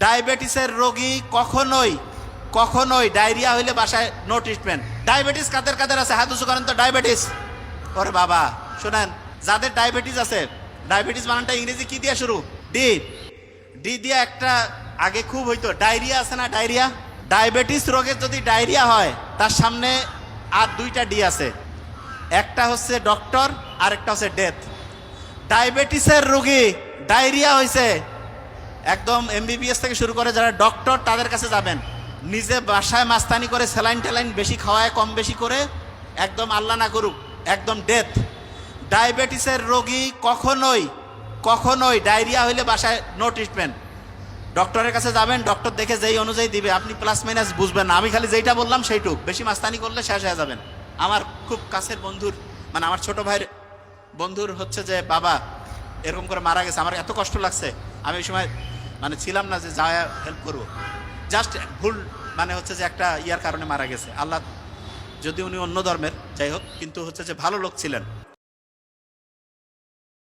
ডায়াবেটিসের রোগী কখনোই কখনোই ডায়রিয়া হইলে বাসায় নো ট্রিটমেন্ট। ডায়াবেটিস কাদের কাদের আছে হাত উঁচু করেন তো। ডায়াবেটিস, ওরে বাবা শোনেন, যাদের ডায়াবেটিস আছে, ডায়াবেটিস বানানটা ইংরেজি কি দিয়ে শুরু? ডি। ডি দিয়ে একটা আগে খুব হইতো ডায়রিয়া আছে না, ডায়রিয়া। ডায়াবেটিস রোগের যদি ডায়রিয়া হয় তার সামনে আর দুইটা ডি আছে, একটা হচ্ছে ডক্টর আর একটা হচ্ছে ডেথ। ডায়াবেটিসের রোগী ডায়রিয়া হয়েছে, একদম এমবিবিএস থেকে শুরু করে যারা ডক্টর তাদের কাছে যাবেন, নিজে বাসায় মাস্তানি করে স্যালাইন ট্যালাইন বেশি খাওয়ায়, কম বেশি করে, একদম আল্লাহ না করুক একদম ডেথ। ডায়াবেটিসের রোগী কখনোই কখনোই ডায়রিয়া হইলে বাসায় নো ট্রিটমেন্ট। ডক্টরের কাছে যাবেন, ডক্টর দেখে যেই অনুযায়ী দিবে আপনি প্লাস মাইনাস বুঝবেন না। আমি খালি যেইটা বললাম সেইটুক, বেশি মাস্তানি করলে শেষ হয়ে যাবেন। আমার খুব কাছের বন্ধুর, মানে আমার ছোট ভাইয়ের বন্ধুর হচ্ছে যে বাবা এরকম করে মারা গেছে। আমার এত কষ্ট লাগছে, আমি ওই সময় মানে ছিলাম না যে যা হেল্প করবো, জাস্ট ভুল মানে হচ্ছে যে একটা ইয়ার কারণে মারা গেছে। আল্লাহ, যদি উনি অন্য ধর্মের যাই হোক, কিন্তু হচ্ছে যে ভালো লোক ছিলেন।